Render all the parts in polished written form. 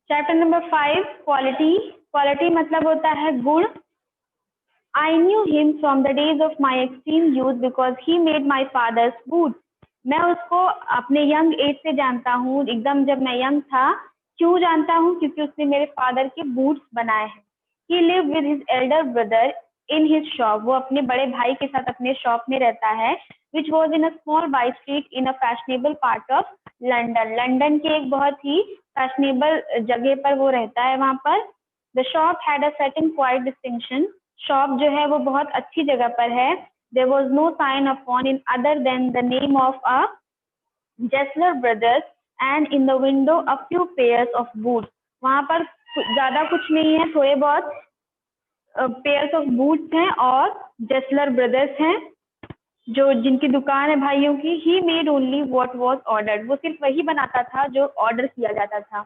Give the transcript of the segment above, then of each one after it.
Chapter number 5 quality. Quality मतलब होता है गुण। I knew him from the days of my extreme youth because he made my father's boots. मैं उसको अपने यंग एज से जानता हूँ, एकदम जब मैं यंग था। क्यों जानता हूँ? क्योंकि उसने मेरे फादर के बूट्स बनाए हैं। He lived with his elder brother in his shop. वो अपने बड़े भाई के साथ अपने शॉप में रहता है, which was in a small by street in a fashionable part of London. London के एक बहुत ही फैशनेबल जगह पर वो रहता है वहाँ पर। The shop had a certain quiet distinction. Shop जो है वो बहुत अच्छी जगह पर है। There was no sign of pawn in other than the name of a Jessler Brothers and in the window a few pairs of boots. वहाँ पर ज्यादा कुछ नहीं है, थोड़े बहुत पेयर्स ऑफ बूट्स हैं और जेस्लर ब्रदर्स हैं जो जिनकी दुकान है भाइयों की। He made only what was ordered. वो सिर्फ वही बनाता था जो ऑर्डर किया जाता था।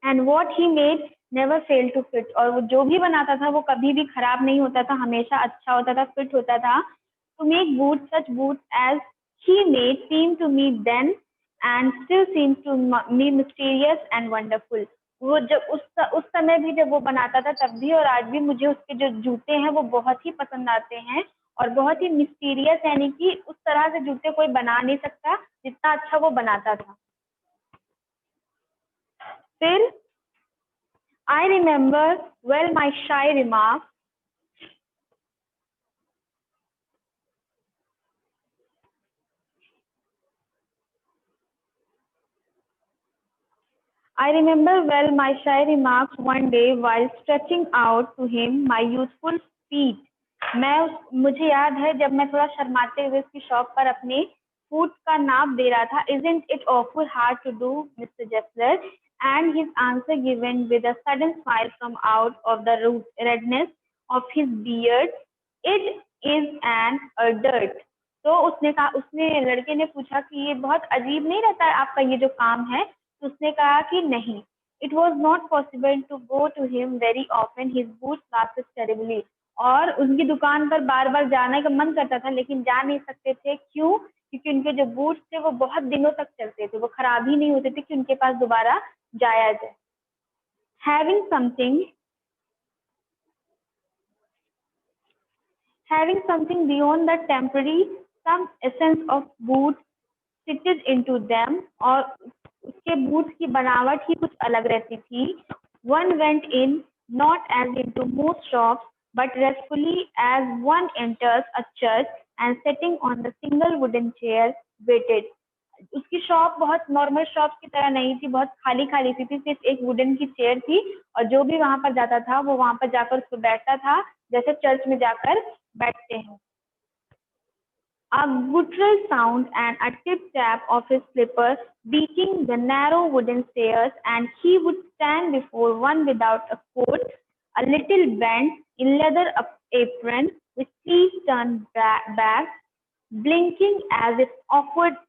And what he made never fail to fit. और वो जो भी बनाता था वो कभी भी खराब नहीं होता था, हमेशा अच्छा होता था, फिट होता था। To make boot such boot as he made seem to me then and still seem to me mysterious and wonderful. वो जब उस समय भी जब वो बनाता था तब भी और आज भी मुझे उसके जो जूते हैं वो बहुत ही पसंद आते हैं और बहुत ही मिस्टीरियस, यानी कि उस तरह से जूते कोई बना नहीं सकता जितना अच्छा वो बनाता था। फिर I remember well my shy remarks. I remember well my shy remarks one day while stretching out to him my youthful feet. मुझे याद है जब मैं थोड़ा शर्माते हुए उसकी शॉप पर अपने फूट का नाप दे रहा था। Isn't it awful hard to do, Mr. Jessler? And his answer given with a sudden smile from out of the redness of his beard. It is an dirt. तो उसने लड़के ने पूछा कि ये बहुत अजीब नहीं रहता है आपका ये जो काम है? तो उसने कहा कि नहीं। It was not possible to go to him very often. His boots lasted terribly. और उनकी दुकान पर बार बार जाने का मन करता था लेकिन जा नहीं सकते थे। क्यों? क्योंकि उनके जो बूट्स थे वो बहुत दिनों तक चलते थे, वो खराब ही नहीं होते थे कि उनके पास दोबारा जाया जाए। Having something beyond the temporary, some essence of boots stitches into them, और उसके बूट्स की बनावट ही कुछ अलग रहती थी। One went in not as into most shops, but restfully as one enters a church and sitting on the single wooden chair waited. उसकी shop बहुत नॉर्मल शॉप की तरह नहीं थी, बहुत खाली खाली सी थी, सिर्फ एक वुडन की चेयर थी और जो भी वहां पर जाता था वो वहां पर जाकर उसको बैठता था जैसे चर्च में जाकर बैठते हैं। A guttural sound and a tip-tap of his slippers beating the narrow wooden stairs, and he would stand before one without a coat, a little bent in leather apron, with sleeves turned back, blinking as if awkward,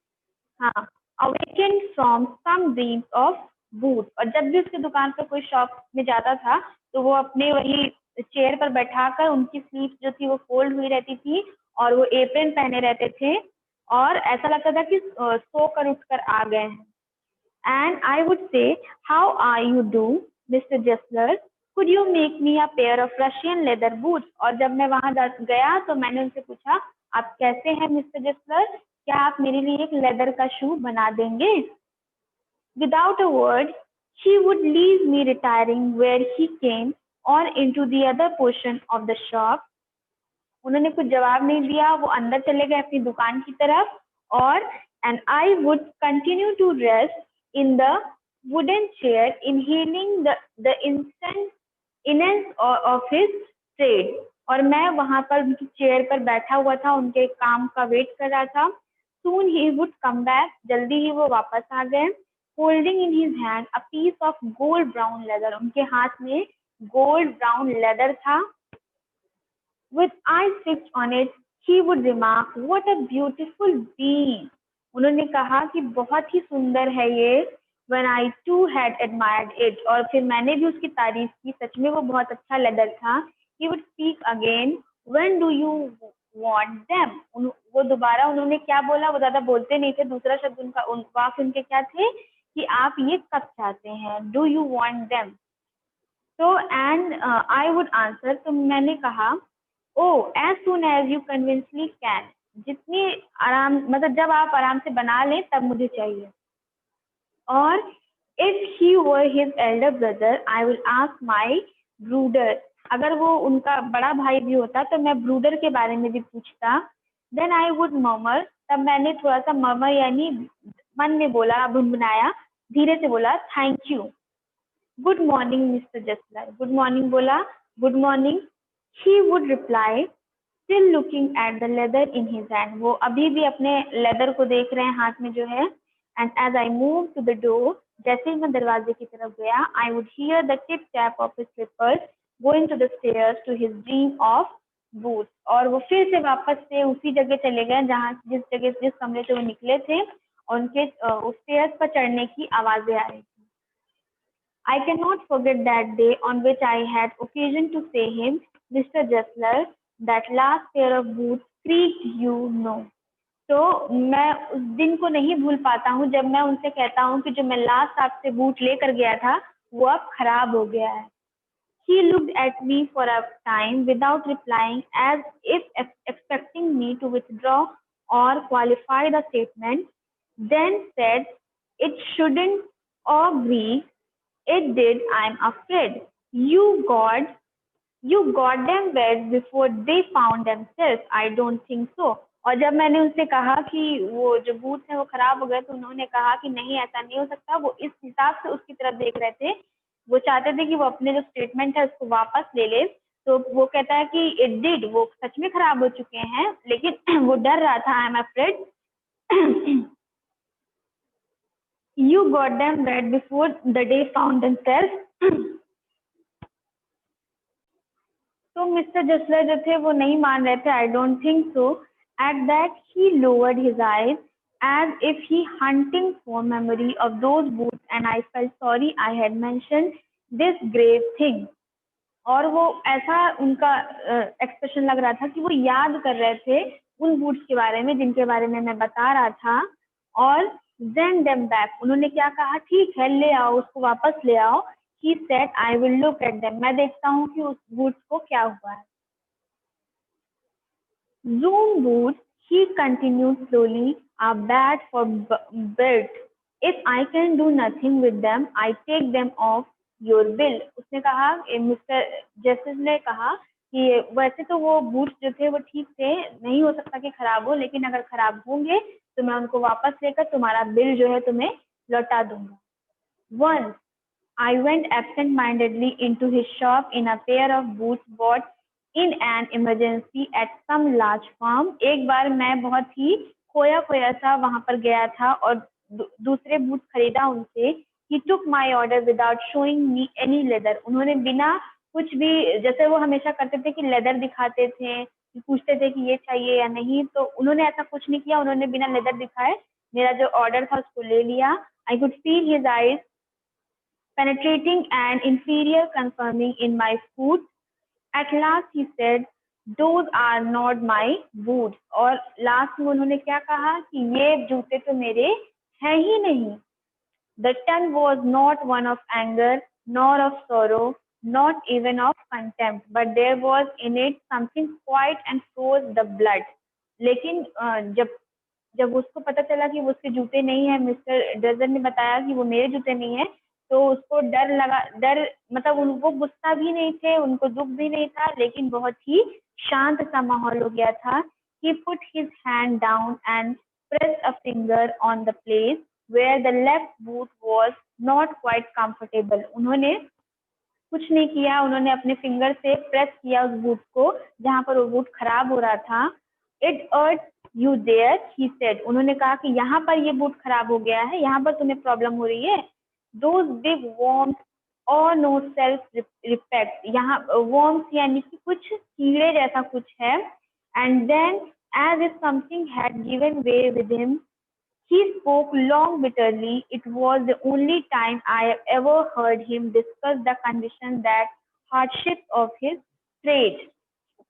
awakened from some dreams of boots. और जब भी उसकी दुकान पर कोई shop में जाता था तो वो अपने वही चेयर पर बैठाकर उनकी स्लीव जो थी वो फोल्ड हुई रहती थी और वो एप्रन पहने रहते थे और ऐसा लगता था कि सोकर उठकर आ गए हैं। And I would say, how are you do, Mr. Jessler? Could you make me a pair of Russian leather boots? और जब मैं वहां गया तो मैंने उनसे पूछा, आप कैसे हैं मिस्टर जेस्लर? क्या आप मेरे लिए एक लेदर का शू बना देंगे? Without a word, he would leave me retiring where he came on into the other portion of the shop. उन्होंने कुछ जवाब नहीं दिया, वो अंदर चले गए अपनी दुकान की तरफ और and I would continue to rest in the wooden chair, inhaling the incense of his trade. और मैं वहां पर उनकी चेयर पर बैठा हुआ था, उनके काम का वेट कर रहा था। Soon he would come back. जल्दी ही वो वापस आ गए। Holding in his hand a piece of gold brown leather. उनके हाथ में gold brown leather था। With eyes fixed on it, he would remark, "What a beautiful being!" उन्होंने कहा कि बहुत ही सुंदर है ये। When I too had admired it, और फिर मैंने भी उसकी तारीफ की, सच में वो बहुत अच्छा लेदर था। He would speak again, "When do you want them?" वो दोबारा उन्होंने क्या बोला, वो ज्यादा बोलते नहीं थे, दूसरा शब्द उनका वाक्य उनके क्या थे कि आप ये कब चाहते हैं, डू यू वांट देम। तो एंड आई वुड आंसर, तो मैंने कहा oh as soon as you conveniently can, जितनी आराम मतलब जब आप आराम से बना लें तब मुझे चाहिए। और if he were his Elder brother I will ask my ब्रूडर, अगर वो उनका बड़ा भाई भी होता तो मैं ब्रूडर के बारे में भी पूछता। देन आई वुड मर्मर, तब मैंने थोड़ा सा मर्मर यानी मन में बोला, गुनगुनाया, धीरे से बोला thank you. Good morning mister Gessler, good morning बोला, good morning. He would reply still looking at the leather in his hand, वो अभी भी अपने लेदर को देख रहे हैं हाथ में जो है। And as I move to the door, जैसे ही मैं दरवाजे की तरफ गया, I would hear the tip tap of his slippers going to the stairs to his dream of boots, और वो फिर से वापस से उसी जगह चले गए जहाँ जिस कमरे से वो निकले थे, और उनके उस स्टेयर्स पर चढ़ने की आवाजें आ रही थी। I cannot forget that day on which I had occasion to say him, Mr. Jessler, that last pair of boots creaked, you know. तो मैं उस दिन को नहीं भूल पाता हूँ जब मैं उनसे कहता हूँ कि जो मैं लास्ट आपसे बूट लेकर गया था वो अब खराब हो गया है। He looked at me for a time without replying, as if expecting me to withdraw or qualify the statement, then said, it shouldn't agree. It did, I'm afraid. You got them wet before they found themselves. I don't think so. और जब मैंने उनसे कहा कि वो जो boot है वो खराब हो गए, तो उन्होंने कहा कि नहीं ऐसा नहीं हो सकता। वो इस हिसाब से उसकी तरफ देख रहे थे, वो चाहते थे कि वो अपने जो स्टेटमेंट है उसको वापस ले ले। तो वो कहता है कि इट डिड, वो सच में खराब हो चुके हैं, लेकिन वो डर रहा था। I am afraid you got them wet before the day found themselves. तो मिस्टर जसलर जो थे वो नहीं मान रहे थे, I don't think so. At that he lowered his eyes as if he hunting for memory of those boots, and I felt sorry I had mentioned this grave thing. और वो ऐसा उनका एक्सप्रेशन लग रहा था कि वो याद कर रहे थे उन बूट्स के बारे में जिनके बारे में मैं बता रहा था। और send them back, उन्होंने क्या कहा, ठीक है ले आओ, उसको वापस ले आओ। He said, I will look at them, मैं देखता हूँ कि उस बूट्स को क्या हुआ है। Zoom boots, he continued slowly, are bad for birds. If I can do nothing with them, I take them off your bill. उसने कहा, मिस्टर जस्टिस ने कहा कि वैसे तो वो बूट्स जो थे वो ठीक थे, नहीं हो सकता कि खराब हो, लेकिन अगर खराब होंगे तो मैं उनको वापस लेकर तुम्हारा बिल जो है तुम्हें लौटा दूंगा। Once I went absent-mindedly into his shop in a pair of boots bought in an emergency at some large firm. एक बार मैं बहुत ही खोया खोया सा वहां पर गया था और दूसरे बूट खरीदा उनसे। He took my order without showing me any leather. उन्होंने बिना कुछ भी, जैसे वो हमेशा करते थे कि लेदर दिखाते थे, पूछते थे कि ये चाहिए या नहीं, तो उन्होंने ऐसा कुछ नहीं किया। उन्होंने बिना लेदर दिखाए मेरा जो ऑर्डर था उसको ले लिया। I could feel his eyes penetrating and inferior confirming in my foot. At last he said, those are not my boots. और लास्ट में उन्होंने क्या कहा कि ये जूते तो मेरे हैं ही नहीं। The tone was not one of anger, nor of sorrow, not even of contempt, but there was in it something quiet and froze the blood. लेकिन जब उसको पता चला कि वो उसके जूते नहीं है, मिस्टर ड्रेजर ने बताया कि वो मेरे जूते नहीं है, तो उसको डर लगा। डर मतलब उनको गुस्सा भी नहीं थे, उनको दुख भी नहीं था, लेकिन बहुत ही शांत सा माहौल हो गया था। He put his hand down and pressed a finger on the place where the left boot was not quite comfortable. उन्होंने कुछ नहीं किया, उन्होंने अपने फिंगर से प्रेस किया उस बूट को जहां पर वो बूट खराब हो रहा था। It hurt you there, he said. उन्होंने कहा कि यहाँ पर ये बूट खराब हो गया है, यहाँ पर तुम्हें प्रॉब्लम हो रही है। Those big worms or no self respect, यहाँ worms यानी कि कुछ कीड़े जैसा कुछ है। And then as if something had given way with him, he spoke long bitterly. It was the only time I have ever heard him discuss the condition, that hardship of his trade.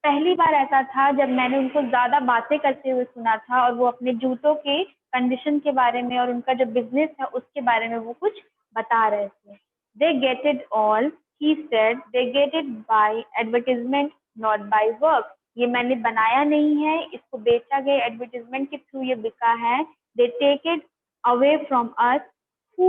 पहली बार ऐसा था जब मैंने उनको ज्यादा बातें करते हुए सुना था और वो अपने जूतों के कंडीशन के बारे में और उनका जो बिजनेस है उसके बारे में वो कुछ बता रहे थे। They get it all, he said, they get it by advertisement not by work. ये मैंने बनाया नहीं है, इसको बेचा गया एडवर्टीजमेंट के थ्रू ये बिका है। They take it away from us who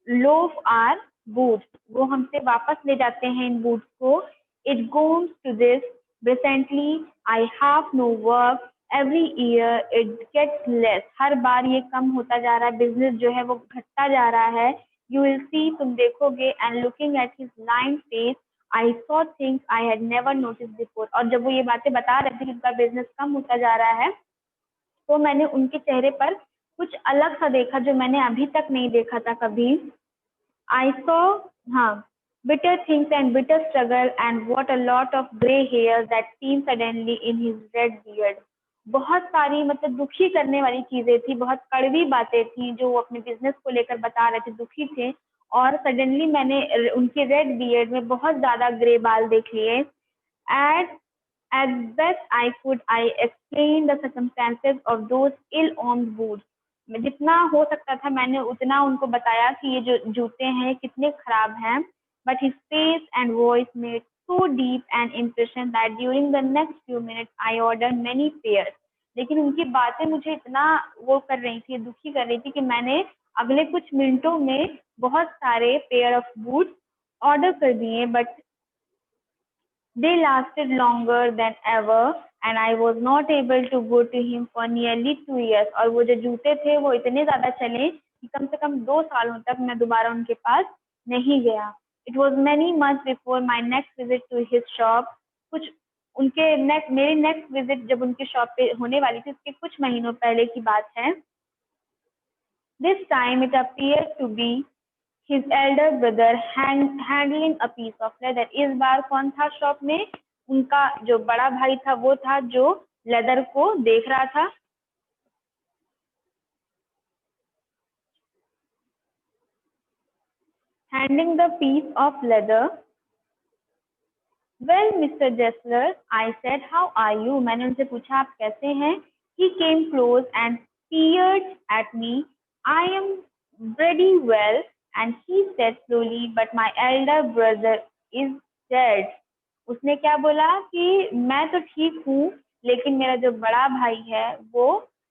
love our boots, वो हमसे वापस ले जाते हैं इन बूट्स को। It goes to this, recently I have no work, every year it gets less, हर बार ये कम होता जा रहा है, बिजनेस जो है वो घटता जा रहा है। यू विल सी, तुम देखोगे, and looking at his line face I saw things I had never notice before. और जब वो ये बातें बता रहे थे कि उनका बिजनेस कम होता जा रहा है, तो मैंने उनके चेहरे पर कुछ अलग सा देखा जो मैंने अभी तक नहीं देखा था कभी। I saw, bitter things and bitter struggle, and what a lot of grey hairs that seemed suddenly in his red beard. बहुत सारी मतलब दुखी करने वाली चीजें थी, बहुत कड़वी बातें थी जो वो अपने बिजनेस को लेकर बता रहे थे, दुखी थे। और सडनली मैंने उनके रेड बियर्ड में बहुत ज्यादा ग्रे बाल देख लिए। At as best I could, I explained the circumstances of those ill-omened boots. मैं जितना हो सकता था मैंने उतना उनको बताया कि ये जो जूते हैं कितने खराब हैं। But his face and voice made so deep an impression that during the next few minutes I ordered many pairs. लेकिन उनकी बातें मुझे इतना वो कर रही थी, दुखी कर रही थी कि मैंने अगले कुछ मिनटों में बहुत सारे पेयर ऑफ बूट्स ऑर्डर कर दिए। But they lasted longer than ever, and I was not able to go to him for nearly 2 years. और वो जो जूते थे वो इतने ज़्यादा चले कि कम से कम 2 सालों तक मैं दोबारा उनके पास नहीं गया। It was many months before my next visit to his shop. कुछ उनके मेरी नेक्स्ट विजिट जब उनके शॉप पे होने वाली थी उसके कुछ महीनों पहले की बात है। This time it appeared to be his elder brother handling a piece of leather. इस बार कौन था शॉप में? उनका जो बड़ा भाई था वो था जो लेदर को देख रहा था। Handing the piece of leather. Well, Mr. Jessler, I said, how are you? मैंने उनसे पूछा आप कैसे हैं? He came close and peered at me. I am pretty well, and he said slowly, but my elder brother is dead. उसने क्या बोला कि मैं तो ठीक हूँ लेकिन मेरा जो बड़ा भाई है वो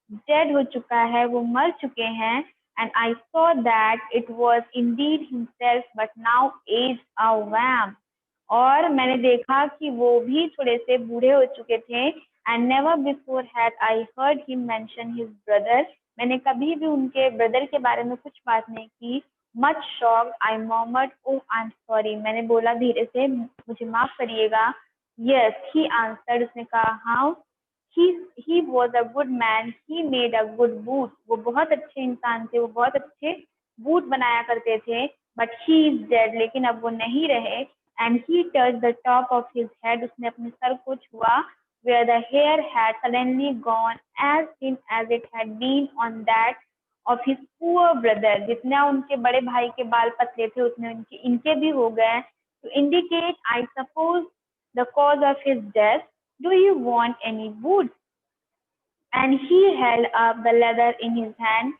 डेड हो चुका है, वो मर चुके हैं। And I saw that it was indeed himself, but now aged a vamp. और मैंने देखा कि वो भी थोड़े से बूढ़े हो चुके थे। And never before had I heard him mention his brother, मैंने कभी भी उनके ब्रदर के बारे में कुछ बात नहीं की। Much shocked I murmured, oh I am sorry, मैंने बोला धीरे से, मुझे माफ करिएगा। यस ही आंसर्ड, उसने कहा how. He was a good man, he made a good boot, वो बहुत अच्छे इंसान थे, वो बहुत अच्छे बूट बनाया करते थे। बट ही इज डेड, लेकिन अब वो नहीं रहे। And he touched the top of his head, उसने अपने सर को छुआ, where the hair had suddenly gone as thin as it had been on that of his poor brother. जितना उनके बड़े भाई के बाल पतले थे उतने इनके भी हो गए। To indicate, I suppose, the cause of his death. Do you want any boots? And he held up the leather in his hand.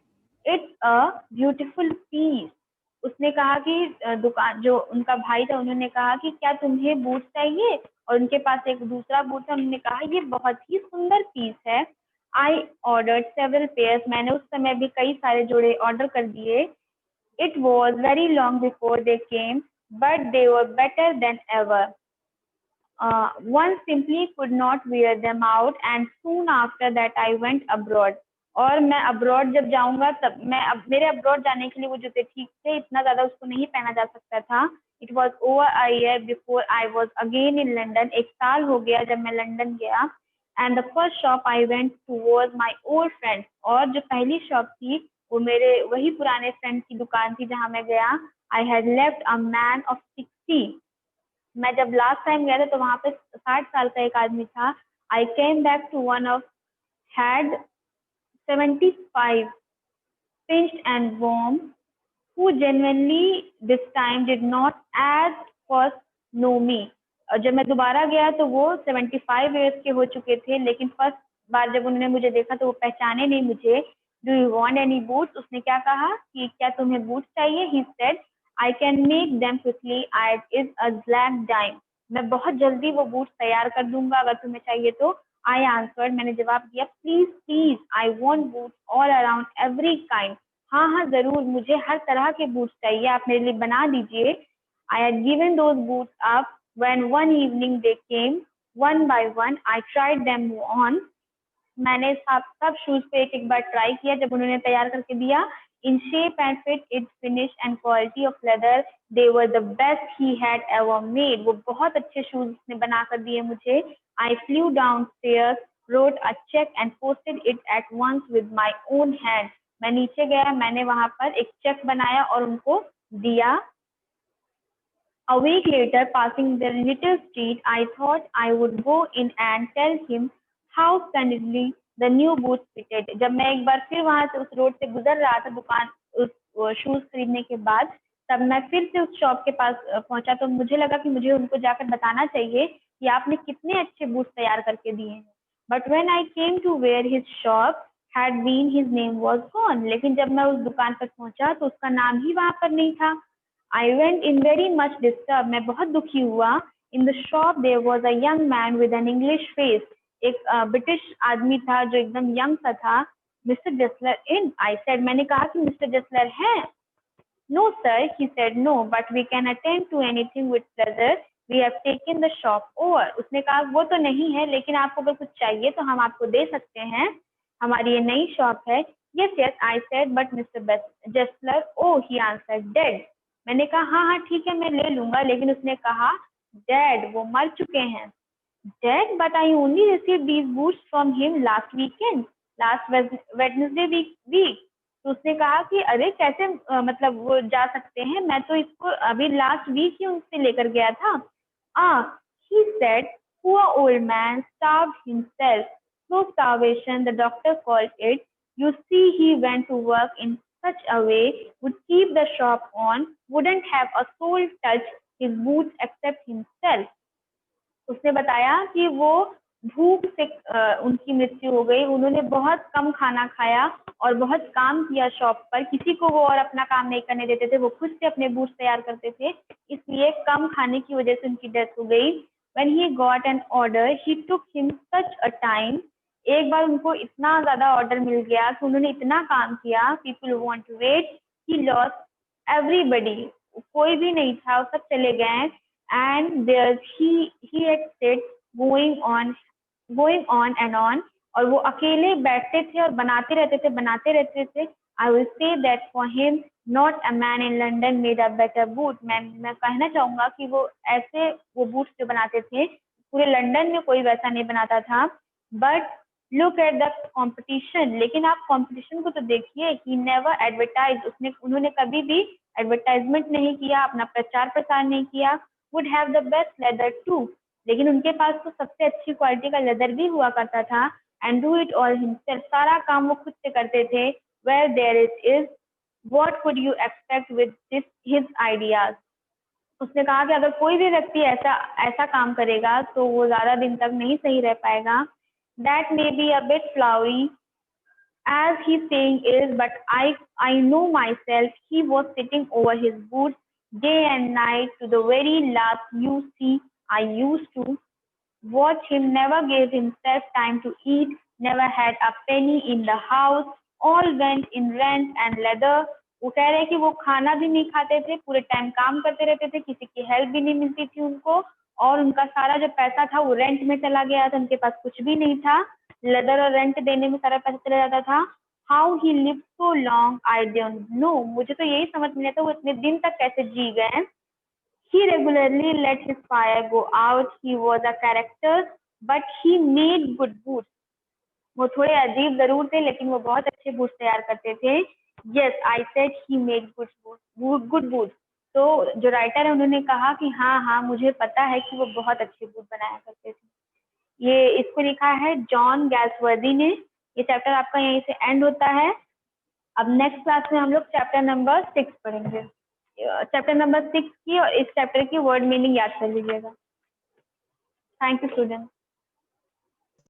It's a beautiful piece. उसने कहा कि दुकान जो उनका भाई था उन्होंने कहा कि क्या तुम्हें बूट चाहिए? और उनके पास एक दूसरा बूट था, उन्होंने कहा ये बहुत ही सुंदर पीस है। आई ऑर्डर्ड सेवरल पेयर्स, मैंने उस समय भी कई सारे जोड़े ऑर्डर कर दिए। It was very long before they came, but they were better than ever. One simply could not wear them out, and soon after that I went abroad. और मैं अब्रॉड जब जाऊंगा तब मेरे अब्रॉड जाने के लिए वो जूते ठीक थे, इतना ज्यादा उसको नहीं पहना जा सकता था। It was over a year before I was again in London, एक साल हो गया जब मैं लंदन गया। And the first shop I went to was my old friend, और जो पहली शॉप थी वो मेरे वही पुराने फ्रेंड की दुकान थी जहाँ मैं गया। I had left a man of 60, मैं जब लास्ट टाइम गया था तो वहां पे 60 साल का एक आदमी था। I came back to one of had 75, pinched and warm, who genuinely this time did not as first know me. और जब मैं दोबारा गया तो वो 75 ईयर्स के हो चुके थे, लेकिन फर्स्ट बार जब उन्होंने मुझे देखा तो वो पहचाने नहीं मुझे। Do you want any boots? उसने क्या कहा कि क्या तुम्हें बूट्स चाहिए? He said I can make them quickly, I is a black dime. मैं बहुत जल्दी वो बूट्स तैयार कर दूंगा अगर तुम्हें चाहिए तो। आई आंसर्ड, मैंने जवाब दिया, please please, I want boots all around every kind. हाँ हाँ जरूर, मुझे हर तरह के बूट्स चाहिए, आप मेरे लिए बना दीजिए। I had given those boots up when one evening they came one by one, I tried them on. मैंने सब शूज पे एक एक बार ट्राई किया जब उन्होंने तैयार करके दिया। In shape and fit, it finish and quality of leather, they were the best he had ever made. वो बहुत अच्छे शूज उसने बना कर दिए मुझे। I flew down stairs, wrote a check and posted it at once with my own hand. मैं नीचे गया, मैंने वहां पर एक चेक बनाया और उनको दिया। A week later, passing the little street, I thought I would go in and tell him how splendidly the new boots fitted. जब मैं एक बार फिर वहां से उस रोड से गुजर रहा था दुकान उस शूज खरीदने के बाद, तब मैं फिर से उस शॉप के पास पहुंचा तो मुझे लगा कि मुझे उनको जाकर बताना चाहिए कि आपने कितने अच्छे बूट्स तैयार करके दिए हैं। But when I came to where his shop had been, his name was gone. लेकिन जब मैं उस दुकान पर पहुंचा तो उसका नाम ही वहां पर नहीं था। I went in very much disturbed. मैं बहुत दुखी हुआ। In the shop there was a young man with an English face. एक ब्रिटिश आदमी था जो एकदम यंग सा था। Mr. Jessler in? I said. मैंने कहा कि मिस्टर जसलर हैं? No sir, he said. No, but we can attend to anything with pleasure. We have taken the shop over. उसने कहा वो तो नहीं है, लेकिन आपको अगर कुछ चाहिए तो हम आपको दे सकते हैं, हमारी ये नई शॉप है। Yes yes, I said, but Mr. Jessler, oh, he answered, dead. मैंने कहा हाँ हाँ ठीक है मैं ले लूंगा, लेकिन उसने कहा डेड, वो मर चुके हैं। Dead, but I only receive these boots from him last weekend, last Wednesday week. तो उसने कहा कि अरे कैसे मतलब वो जा सकते हैं, मैं तो इसको अभी लास्ट वीक ही उनसे लेकर गया था। He said, poor old man starved himself, no starvation the doctor called it. You see, he went to work in such a way, would keep the shop on, wouldn't have a soul touch his boots except himself. उसने बताया कि वो भूख से उनकी मृत्यु हो गई, उन्होंने बहुत कम खाना खाया और बहुत काम किया शॉप पर, किसी को वो और अपना काम नहीं करने देते थे, वो खुद से अपने बूट्स तैयार करते थे, इसलिए कम खाने की वजह से उनकी डेथ हो गई। When he got an order, he took him such a time. एक बार उनको इतना ज्यादा ऑर्डर मिल गया कि उन्होंने इतना काम किया, people want to wait, he lost everybody, कोई भी नहीं था, वो सब चले गए। And there he had said going on and on, और वो अकेले बैठते थे और बनाते रहते थे। I will say that for him, not a man in London made a better boot. मैं कहना चाहूंगा कि वो ऐसे वो बूट्स जो बनाते थे पूरे लंदन में कोई वैसा नहीं बनाता था। But look at the competition, लेकिन आप कॉम्पिटिशन को तो देखिए। ही नेवर एडवर्टाइज, उन्होंने कभी भी एडवर्टाइजमेंट नहीं किया, अपना प्रचार प्रसार नहीं किया। Would have the best leather too, लेकिन उनके पास तो सबसे अच्छी क्वालिटी का लेदर भी हुआ करता था। And do it all himself, सारा काम वो खुद से करते थे। Where there is what could you expect with this his ideas. उसने कहा कि अगर कोई भी व्यक्ति ऐसा ऐसा काम करेगा तो वो ज्यादा दिन तक नहीं सही रह पाएगा। That may be a bit flowery as his saying is, but I know myself. He was sitting over his boots day and night to the very last. You see, I used to watch him, never gave himself time to eat, never had a penny in the house, all went in rent and leather. वो कह रहे हैं कि वो खाना भी नहीं खाते थे, पूरे टाइम काम करते रहते थे, किसी की हेल्प भी नहीं मिलती थी उनको, और उनका सारा जो पैसा था वो रेंट में चला गया था, उनके पास कुछ भी नहीं था, लेदर और रेंट देने में सारा पैसा चला जाता था। How he live so long I don't know, मुझे तो यही समझ में नहीं आता वो इतने दिन तक कैसे जी गए। He regularly let his fire go out. He was a character, but he made good boots. वो थोड़े अजीब जरूर थे, लेकिन वो बहुत अच्छे बूट्स तैयार करते थे। Yes, I said he made good boots. तो जो राइटर है उन्होंने कहा कि हाँ हाँ मुझे पता है कि वो बहुत अच्छे बूट बनाया करते थे। ये इसको लिखा है जॉन गैल्सवर्दी ने। ये चैप्टर आपका यहीं से एंड होता है। अब नेक्स्ट क्लास में हम लोग चैप्टर नंबर 6 पढ़ेंगे। चैप्टर नंबर 6 की और इस चैप्टर की वर्ड मीनिंग याद कर लीजिएगा। Thank you student.